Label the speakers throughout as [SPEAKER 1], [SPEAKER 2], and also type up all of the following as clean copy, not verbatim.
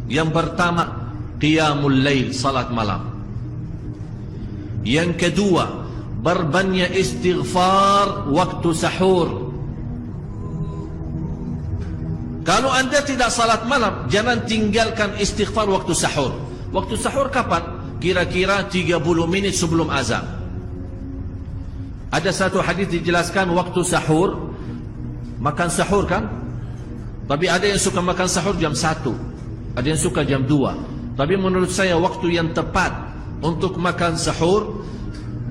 [SPEAKER 1] Yang pertama, qiyamul lail, salat malam. Yang kedua, berbanyak istighfar waktu sahur. Kalau anda tidak salat malam, jangan tinggalkan istighfar waktu sahur. Waktu sahur kapan? Kira-kira 30 menit sebelum azan. Ada satu hadis dijelaskan waktu sahur, makan sahur kan? Tapi ada yang suka makan sahur jam 1, ada yang suka jam 2. Tapi menurut saya waktu yang tepat untuk makan sahur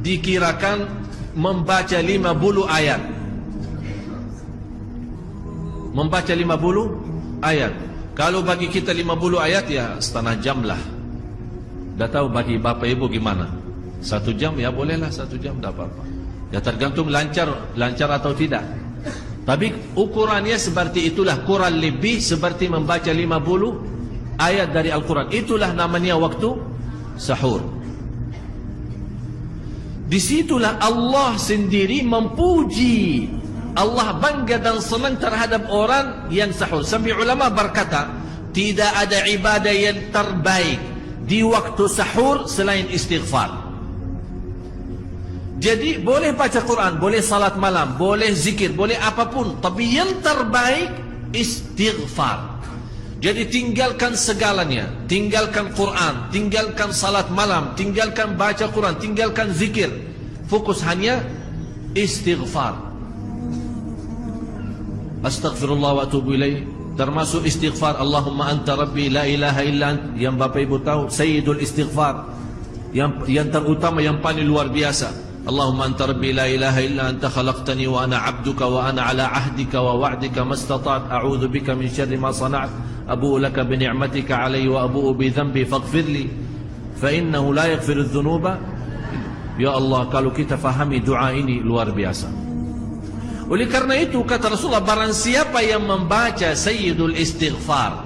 [SPEAKER 1] dikirakan membaca 50 ayat. Membaca 50 ayat. Kalau bagi kita 50 ayat ya setengah jam lah. Dah tahu bagi bapak ibu gimana? 1 jam ya bolehlah, 1 jam dah apa-apa. Ya tergantung lancar atau tidak. Tapi ukurannya seperti itulah, kurang lebih seperti membaca 50 ayat dari Al-Quran. Itulah namanya waktu sahur. Disitulah Allah sendiri memuji, Allah bangga dan senang terhadap orang yang sahur. Sampai ulama berkata, tidak ada ibadah yang terbaik di waktu sahur selain istighfar. Jadi boleh baca Quran, boleh salat malam, boleh zikir, boleh apapun, tapi yang terbaik istighfar. Jadi tinggalkan segalanya, tinggalkan Quran, tinggalkan salat malam, tinggalkan baca Quran, tinggalkan zikir. Fokus hanya istighfar. Astaghfirullah wa atubu ilaih. Termasuk istighfar Allahumma anta rabbi la ilaha illa ant, yang bapak ibu tahu sayyidul istighfar, yang terutama, yang paling luar biasa. Allahumma anta rabbi la ilaha illa anta khalaqtani wa ana abduka wa ana ala ahdika wa wa'dika mastata'at a'udzu bika min syarri ma sana'at abu'u laka bi ni'matika alayya wa abu'u bi dhanbi faghfir li fa innahu la yaghfiru dzunuba. Ya Allah, kalau kita fahami doa ini luar biasa. Oleh karena itu kata Rasulullah, barang siapa yang membaca sayyidul istighfar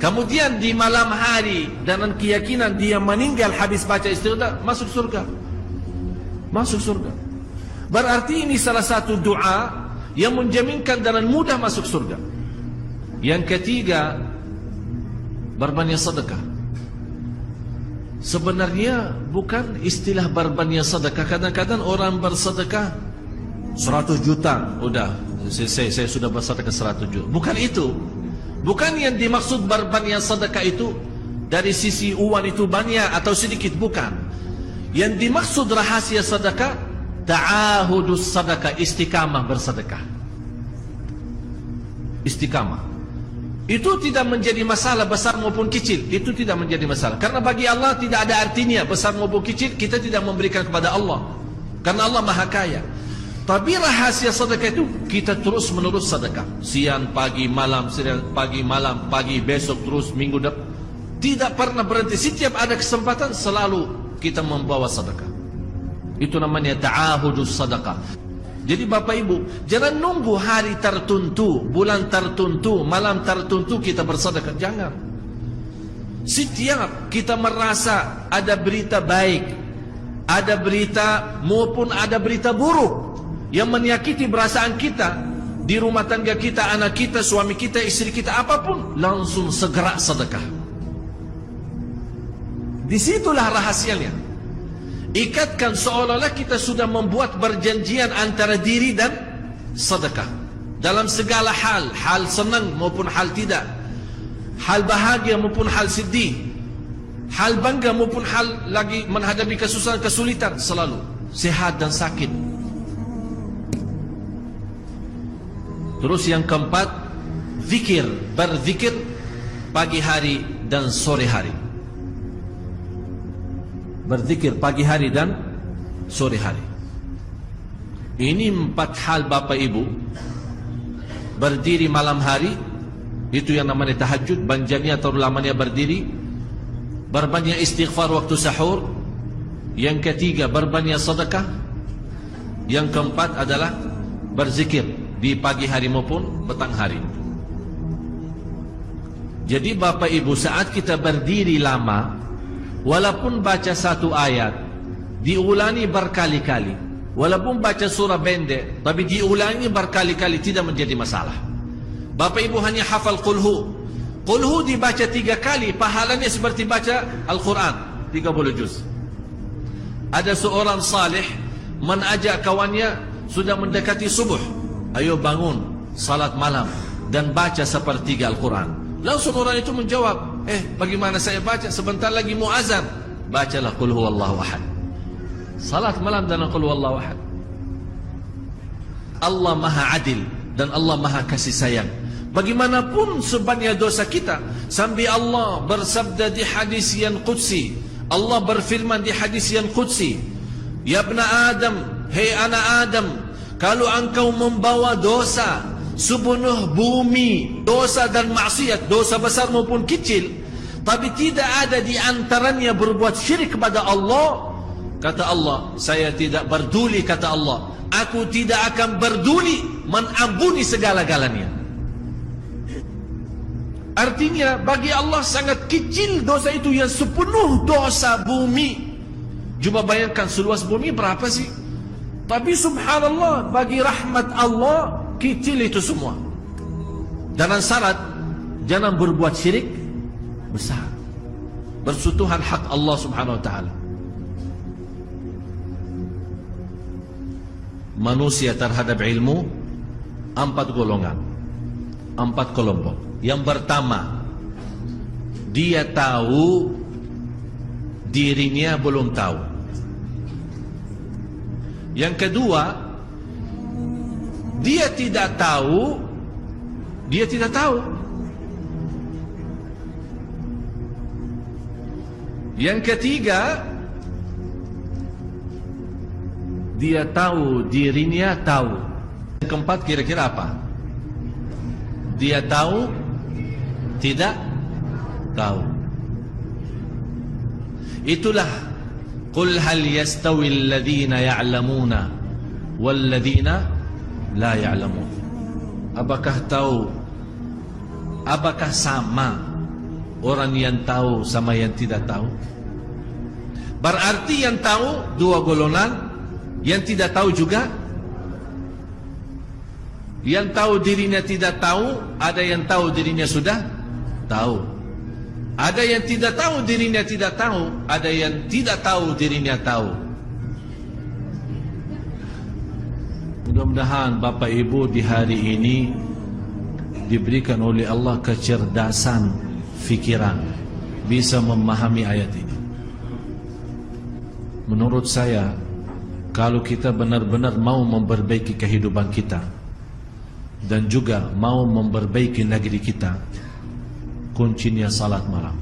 [SPEAKER 1] kemudian di malam hari dengan keyakinan dia meninggal habis baca istighfar, masuk surga. Masuk surga. Berarti ini salah satu doa yang menjaminkan dengan mudah masuk surga. Yang ketiga, berbanyak sedekah. Sebenarnya bukan istilah berbanyak sedekah. Kadang-kadang orang bersedekah 100 juta, udah saya sudah bersedekah 100 juta. Bukan itu. Bukan yang dimaksud berbanyak sedekah itu dari sisi uang itu banyak atau sedikit, bukan. Yang dimaksud rahasia sedekah, ta'ahudus sedekah, istiqamah bersedekah. Istiqamah. Itu tidak menjadi masalah besar maupun kecil. Itu tidak menjadi masalah. Karena bagi Allah tidak ada artinya besar maupun kecil, kita tidak memberikan kepada Allah. Karena Allah Maha Kaya. Tapi rahasia sedekah itu kita terus menerus sedekah. Siang, pagi, malam, siang, pagi, malam, pagi, besok, terus minggu depan. Tidak pernah berhenti. Setiap ada kesempatan selalu kita membawa sedekah. Itu namanya ta'ahudus sedekah. Jadi bapak ibu, jangan nunggu hari tertentu, bulan tertentu, malam tertentu kita bersedekah. Jangan. Setiap kita merasa ada berita baik, ada berita maupun ada berita buruk yang menyakiti perasaan kita di rumah tangga kita, anak kita, suami kita, istri kita, apapun, langsung segera sedekah. Disitulah rahasianya. Ikatkan seolah-olah kita sudah membuat perjanjian antara diri dan sedekah. Dalam segala hal, hal senang maupun hal tidak, hal bahagia maupun hal sedih, hal bangga maupun hal lagi menghadapi kesusahan, kesulitan, selalu sehat dan sakit. Terus yang keempat, zikir, berzikir pagi hari dan sore hari. Berzikir pagi hari dan sore hari. Ini 4 hal bapak ibu. Berdiri malam hari, itu yang namanya tahajud, panjangnya atau lamanya berdiri. Berbanyak istighfar waktu sahur. Yang ketiga, berbanyak sedekah. Yang keempat adalah berzikir di pagi hari maupun petang hari. Jadi bapak ibu, saat kita berdiri lama, walaupun baca 1 ayat, diulangi berkali-kali. Walaupun baca surah pendek, tapi diulangi berkali-kali, tidak menjadi masalah. Bapak ibu hanya hafal qulhu, Qul hu dibaca 3 kali, pahalanya seperti baca Al-Quran 30 juz. Ada seorang salih mengajak kawannya, sudah mendekati subuh, ayo bangun salat malam dan baca sepertiga Al-Quran. Langsung orang itu menjawab, bagaimana saya baca, sebentar lagi mau azan. Bacalah Qul huwallahu ahad, salat malam dan Qul huwallahu ahad. Allah maha adil dan Allah maha kasih sayang. Bagaimanapun sebanyak dosa kita, sambil Allah bersabda di hadis yang qudsi, Allah berfirman di hadis yang qudsi, ya ibna Adam, hei anak Adam, kalau engkau membawa dosa sepenuh bumi, dosa dan maksiat, dosa besar maupun kecil, tapi tidak ada di antaranya berbuat syirik kepada Allah, kata Allah, saya tidak peduli, kata Allah, aku tidak akan peduli mengampuni segala-galanya. Artinya bagi Allah sangat kecil dosa itu yang sepenuh dosa bumi. Cuma bayangkan seluas bumi berapa sih? Tapi subhanallah, bagi rahmat Allah kecil itu semua. Jangan syarat, jangan berbuat syirik besar, bersentuhan hak Allah subhanahu wa ta'ala. Manusia terhadap ilmu 4 golongan, 4 kelompok. Yang pertama, dia tahu dirinya belum tahu. Yang kedua, dia tidak tahu, dia tidak tahu. Yang ketiga, dia tahu dirinya tahu. Yang keempat kira-kira apa? Dia tahu, tidak tahu. Itulah qul hal yastawi alladhina ya'lamuna walladhina la ya'lamun. Apakah tahu, apakah sama orang yang tahu sama yang tidak tahu? Berarti yang tahu 2 golongan, yang tidak tahu juga. Yang tahu dirinya tidak tahu, ada yang tahu dirinya sudah tahu. Ada yang tidak tahu dirinya tidak tahu, ada yang tidak tahu dirinya tahu. Mudah-mudahan Bapak Ibu di hari ini diberikan oleh Allah kecerdasan fikiran, bisa memahami ayat ini. Menurut saya, kalau kita benar-benar mau memperbaiki kehidupan kita dan juga mau memperbaiki negeri kita, kuncinya salat malam.